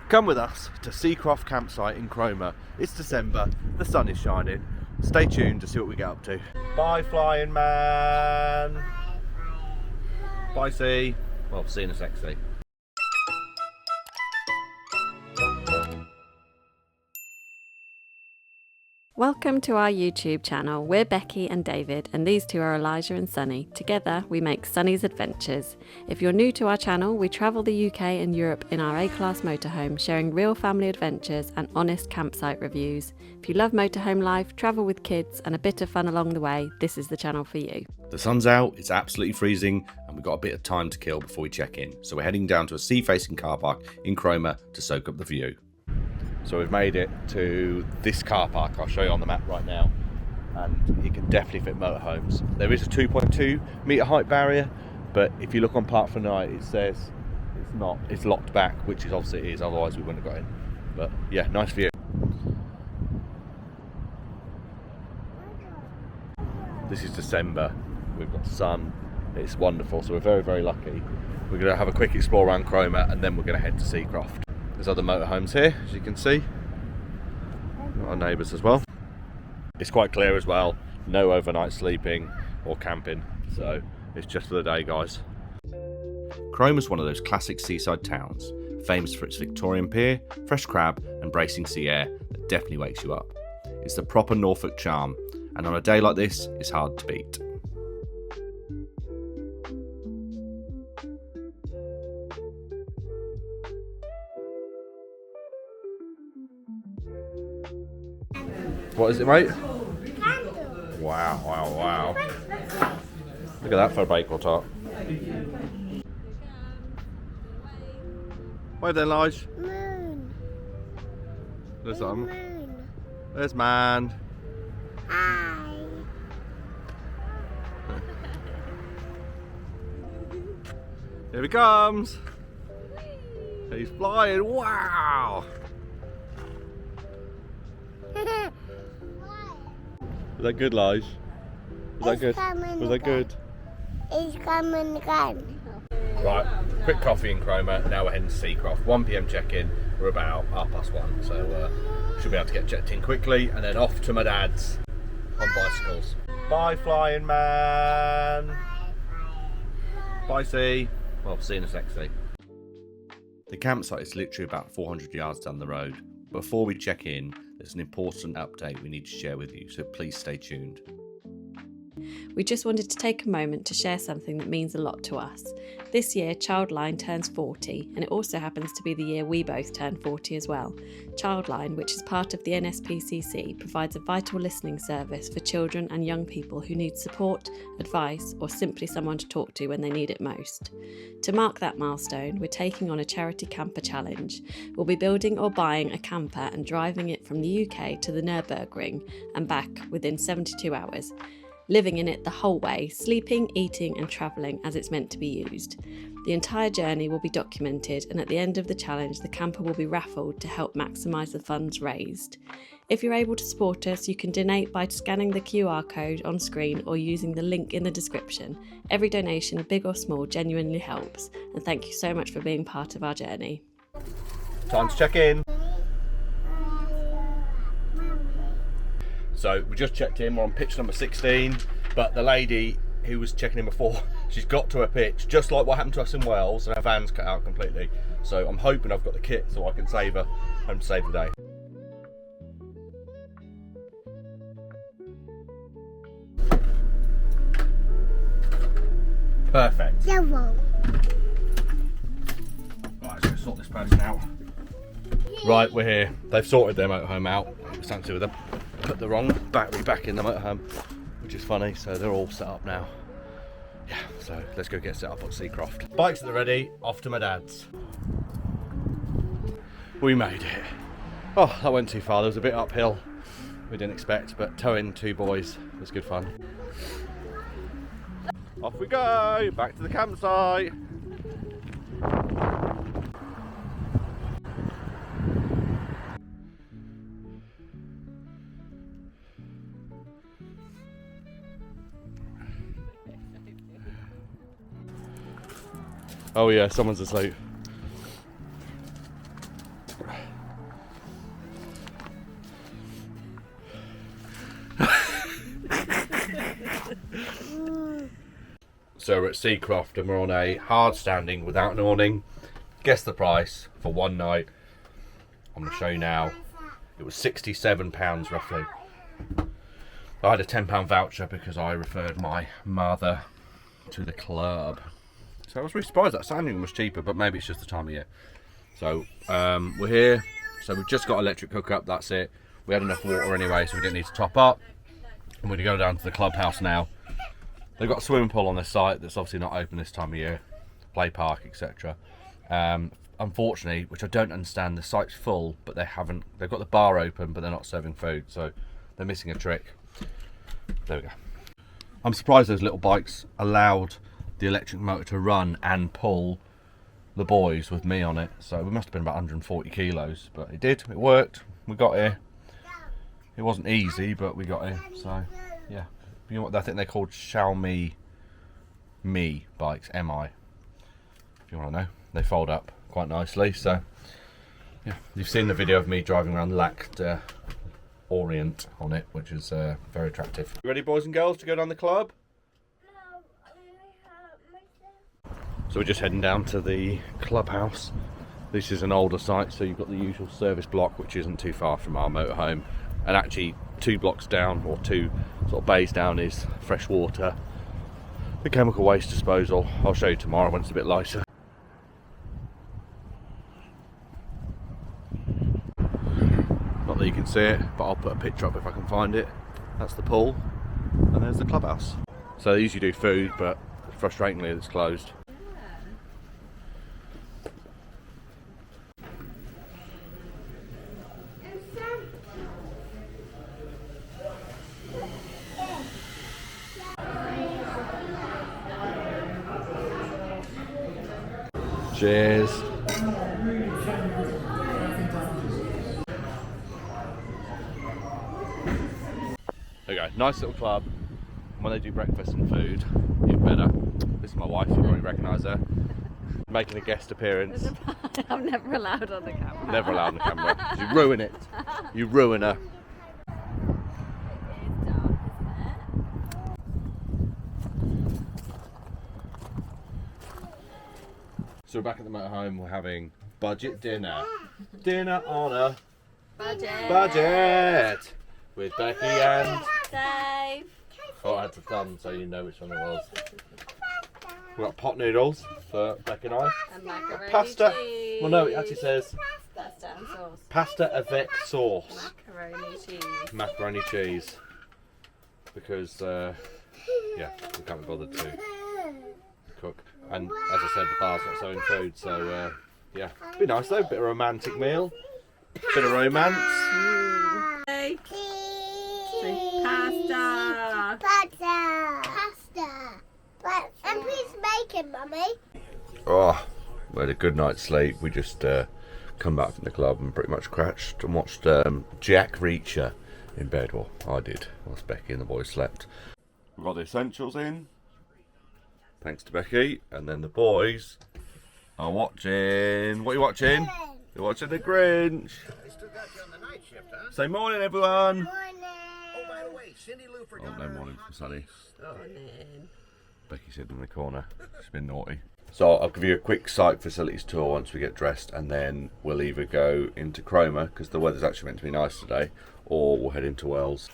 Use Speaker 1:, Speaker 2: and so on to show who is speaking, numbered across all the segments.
Speaker 1: Come with us to Seacroft campsite in Cromer. It's December, the sun is shining. Stay tuned to see what we get up to. Bye flying man. Bye sea. Well, see you in a sec, sea.
Speaker 2: Welcome to our YouTube channel. We're Becky and David, and these two are Elijah and Sunny. Together, we make Sunny's Adventures. If you're new to our channel, we travel the UK and Europe in our A-Class motorhome, sharing real family adventures and honest campsite reviews. If you love motorhome life, travel with kids, and a bit of fun along the way, this is the channel for you.
Speaker 3: The sun's out, it's absolutely freezing, and we've got a bit of time to kill before we check in. So we're heading down to a sea-facing car park in Cromer to soak up the view.
Speaker 1: So we've made it to this car park. I'll show you on the map right now, and you can definitely fit motorhomes. There is a 2.2 metre height barrier, but if you look on Park for Night, it says it's not. It's locked back, which is obviously it is. Otherwise, we wouldn't have got in. But yeah, nice view. This is December. We've got sun. It's wonderful. So we're very, very lucky. We're going to have a quick explore around Cromer, and then we're going to head to Seacroft. There's other motorhomes here, as you can see. Got our neighbours as well. It's quite clear as well. No overnight sleeping or camping, so it's just for the day, guys.
Speaker 3: Cromer's one of those classic seaside towns, famous for its Victorian pier, fresh crab and bracing sea air that definitely wakes you up. It's the proper Norfolk charm, and on a day like this, it's hard to beat.
Speaker 1: What is it, mate?
Speaker 4: Candle.
Speaker 1: Wow, wow, wow. Look at that for a bakewell tart. Where then, Lige?
Speaker 4: Moon.
Speaker 1: There's
Speaker 4: Moon.
Speaker 1: There's man.
Speaker 4: Hi.
Speaker 1: Here he comes. He's flying. Wow. Was that good, Lige? Was that good? Was that good?
Speaker 4: He's coming again.
Speaker 1: Right, quick coffee in Cromer. Now we're heading to Seacroft. 1 PM check-in. We're about 1:30, so should be able to get checked in quickly, and then off to my dad's on bicycles. Bye, flying man. Bye, sea. Well, see you in a sec, sea.
Speaker 3: The campsite is literally about 400 yards down the road. Before we check in, there's an important update we need to share with you, so please stay tuned.
Speaker 2: We just wanted to take a moment to share something that means a lot to us. This year, Childline turns 40, and it also happens to be the year we both turn 40 as well. Childline, which is part of the NSPCC, provides a vital listening service for children and young people who need support, advice, or simply someone to talk to when they need it most. To mark that milestone, we're taking on a charity camper challenge. We'll be building or buying a camper and driving it from the UK to the Nürburgring and back within 72 hours. Living in it the whole way, sleeping, eating and travelling as it's meant to be used. The entire journey will be documented, and at the end of the challenge the camper will be raffled to help maximise the funds raised. If you're able to support us, you can donate by scanning the QR code on screen or using the link in the description. Every donation, big or small, genuinely helps, and thank you so much for being part of our journey.
Speaker 1: Time to check in. So we just checked in, we're on pitch number 16, but the lady who was checking in before, she's got to her pitch, just like what happened to us in Wales, and her van's cut out completely. So I'm hoping I've got the kit so I can save her and save the day. Perfect.
Speaker 4: Yellow.
Speaker 1: Right, let's go sort this person out. Right, we're here. They've sorted their motorhome out. It was something to do with them. Put the wrong battery back in the motorhome, which is funny, so they're all set up now. Yeah, so let's go get set up at Seacroft. Bikes at the ready, off to my dad's. We made it. Oh, that went too far. There was a bit uphill we didn't expect, but towing two boys was good fun. Off we go, back to the campsite. Oh yeah, someone's asleep. So we're at Seacroft and we're on a hard standing without an awning. Guess the price for one night. I'm going to show you now. It was £67 roughly. I had a £10 voucher because I referred my mother to the club. So I was really surprised that standing was cheaper, but maybe it's just the time of year. So we're here. So we've just got electric hookup, that's it. We had enough water anyway, so we didn't need to top up. I'm going to go down to the clubhouse now. They've got a swimming pool on their site that's obviously not open this time of year. Play park, etc. Unfortunately, which I don't understand, the site's full, but they've got the bar open, but they're not serving food, so they're missing a trick. There we go. I'm surprised those little bikes allowed the electric motor to run and pull the boys with me on it. So we must have been about 140 kilos, but it did, it worked. We got here. It wasn't easy, but we got here. So yeah, you know what, I think they're called Xiaomi Mi bikes, MI, if you want to know. They fold up quite nicely. So yeah, you've seen the video of me driving around Lac Orient on it, which is very attractive. You ready, boys and girls, to go down the club?
Speaker 4: No, I hurt myself.
Speaker 1: So we're just heading down to the clubhouse. This is an older site, so you've got the usual service block, which isn't too far from our motorhome. And actually 2 blocks down, or 2 sort of bays down, is fresh water, the chemical waste disposal. I'll show you tomorrow when it's a bit lighter. Not that you can see it, but I'll put a picture up if I can find it. That's the pool, and there's the clubhouse. So they usually do food, but frustratingly it's closed. Cheers. There we go, nice little club. When they do breakfast and food, even better. This is my wife, you probably recognise her. Making a guest appearance.
Speaker 2: I'm never allowed on the camera.
Speaker 1: Never allowed on the camera. You ruin it. You ruin her. So we're back at the motorhome, we're having budget dinner. Dinner on a budget with Becky and
Speaker 2: Dave.
Speaker 1: thought I had to thumb so you know which one it was. We've got pot noodles for Becky and I.
Speaker 2: And macaroni
Speaker 1: Pasta.
Speaker 2: cheese.
Speaker 1: Well, no, it actually says
Speaker 2: Pasta and sauce.
Speaker 1: pasta avec sauce.
Speaker 2: Macaroni cheese.
Speaker 1: Macaroni cheese. Because, yeah, we can't be bothered to cook. And as I said, the bar's not selling food, so yeah. Be nice though, bit of a romantic meal. Bit of romance.
Speaker 2: Hey. Say pasta.
Speaker 4: Pasta. And please make it, Mummy.
Speaker 1: Oh, we had a good night's sleep. We just come back from the club and pretty much crashed and watched Jack Reacher in bed. Well, I did, whilst Becky and the boys slept. We've got the essentials in, thanks to Becky, and then the boys are watching. What are you watching? You're watching The Grinch.
Speaker 5: They still got you on the night shift, huh?
Speaker 1: Say morning, everyone.
Speaker 4: Morning.
Speaker 5: Oh, by the way, Cindy Lou forgot.
Speaker 1: Oh, no morning from Sunny.
Speaker 2: Morning.
Speaker 1: Becky's hidden in the corner. She's been naughty. So I'll give you a quick site facilities tour once we get dressed, and then we'll either go into Cromer, because the weather's actually meant to be nice today, or we'll head into Wells.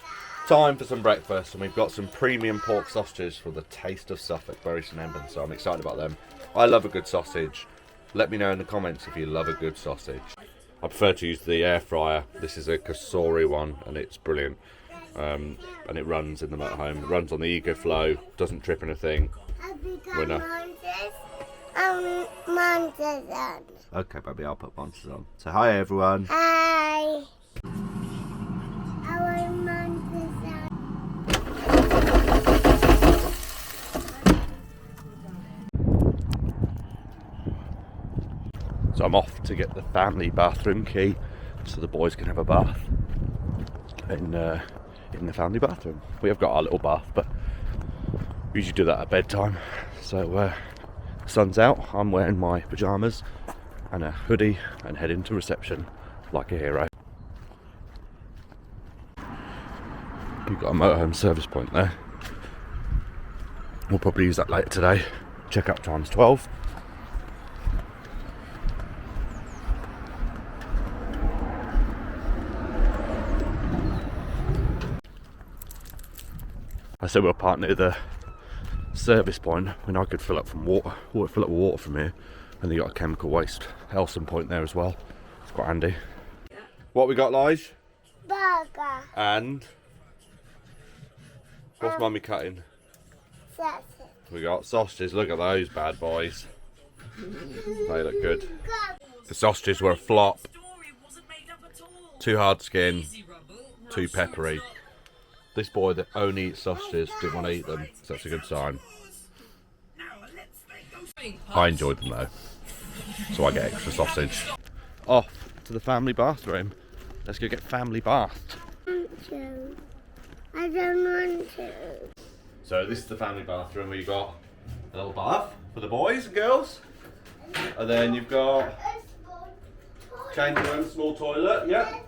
Speaker 1: Time for some breakfast, and we've got some premium pork sausages for the Taste of Suffolk, Bury St Edmunds, so I'm excited about them. I love a good sausage. Let me know in the comments if you love a good sausage. I prefer to use the air fryer. This is a Kasori one, and it's brilliant. And it runs in the motorhome. It runs on the EcoFlow, doesn't trip anything. Winner.
Speaker 4: Monsters on.
Speaker 1: Okay, baby, I'll put monsters on. So hi, everyone.
Speaker 4: Hi. Our monsters on.
Speaker 1: So I'm off to get the family bathroom key so the boys can have a bath in the family bathroom. We have got our little bath, but we usually do that at bedtime. So sun's out, I'm wearing my pyjamas and a hoodie and heading to reception like a hero. We've got a motorhome service point there. We'll probably use that later today. Check-up time's 12. I said we'll park near the service point when I could fill up from water, or fill up with water from here, and they got a chemical waste Elson point there as well. It's quite handy. What we got, Lige?
Speaker 4: Burger.
Speaker 1: And what's Mummy cutting?
Speaker 4: Sausage.
Speaker 1: We got sausages. Look at those bad boys. They look good. The sausages were a flop. Too hard skin. Too peppery. This boy that only eats sausages didn't want to eat them, so that's a good sign. I enjoyed them though, so I get extra sausage. Off to the family bathroom. Let's go get family bathed.
Speaker 4: I don't want to.
Speaker 1: So this is the family bathroom where you've got a little bath for the boys and girls. And then you've got changing room, small toilet, yeah.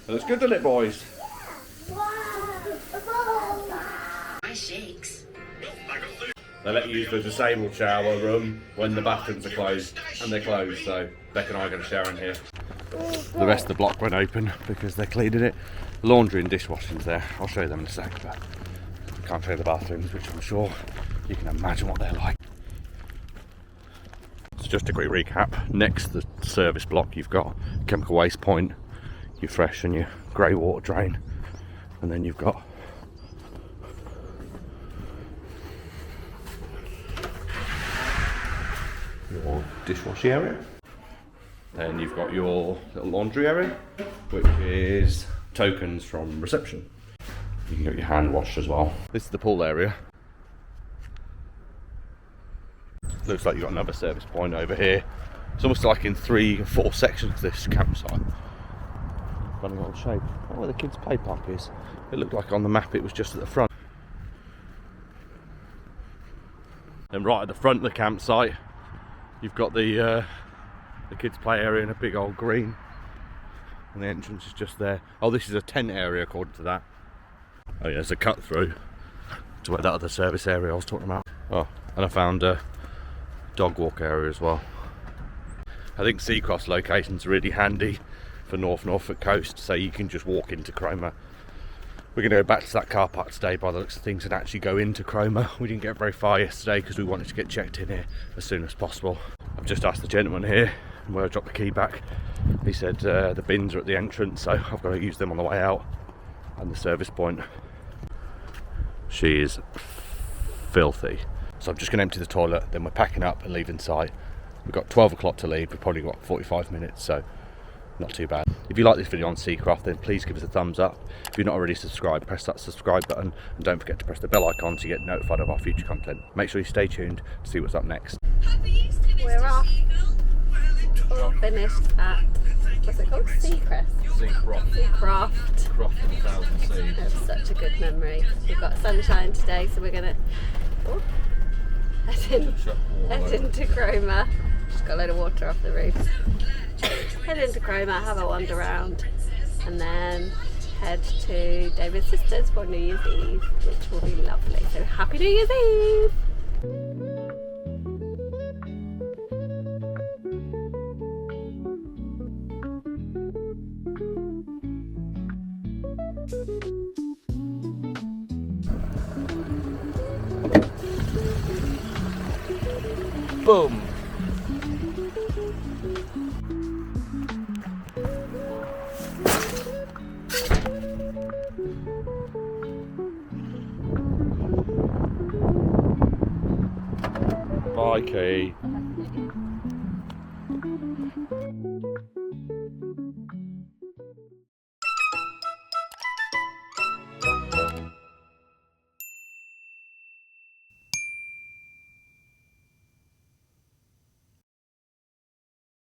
Speaker 1: It looks good, doesn't it, boys? They let you use the disabled shower room when the bathrooms are closed, and they're closed, so Beck and I are going to shower in here. The rest of the block won't open because they're cleaning it. Laundry and dishwashing's there. I'll show you them in a sec, but I can't show you the bathrooms, which I'm sure you can imagine what they're like. So just a quick recap. Next to the service block, you've got chemical waste point, your fresh and your grey water drain, and then you've got your dishwashing area. Then you've got your little laundry area, which is tokens from reception. You can get your hand washed as well. This is the pool area. Looks like you've got another service point over here. It's almost like in 3 or 4 sections, this campsite. Funny old shape. Oh, where the kids' play park is. It looked like on the map it was just at the front. And right at the front of the campsite, you've got the kids' play area in a big old green. And the entrance is just there. Oh, this is a tent area according to that. Oh yeah, there's a cut through to where that other service area I was talking about. Oh, and I found a dog walk area as well. I think Seacroft's location's really handy for North Norfolk coast, so you can just walk into Cromer. We're going to go back to that car park today by the looks of things and actually go into Cromer. We didn't get very far yesterday because we wanted to get checked in here as soon as possible. I've just asked the gentleman here where I dropped the key back. He said the bins are at the entrance, so I've got to use them on the way out. And the service point. She is filthy. So I'm just going to empty the toilet, then we're packing up and leaving site. We've got 12 o'clock to leave, we've probably got 45 minutes, so not too bad. If you like this video on Seacroft, then please give us a thumbs up. If you're not already subscribed, press that subscribe button, and don't forget to press the bell icon to get notified of our future content. Make sure you stay tuned to see what's up next.
Speaker 2: We're off. All finished at, what's it called? Seacroft. Seacroft.
Speaker 1: Croft of 1,000 seeds.
Speaker 2: That's such a good memory. We've got sunshine today, so we're gonna head into Cromer. Just got a load of water off the roof. Head into Cromer, have a wander around, and then head to David's sister's for New Year's Eve, which will be lovely. So happy New Year's Eve!
Speaker 1: Boom! Bye, Key.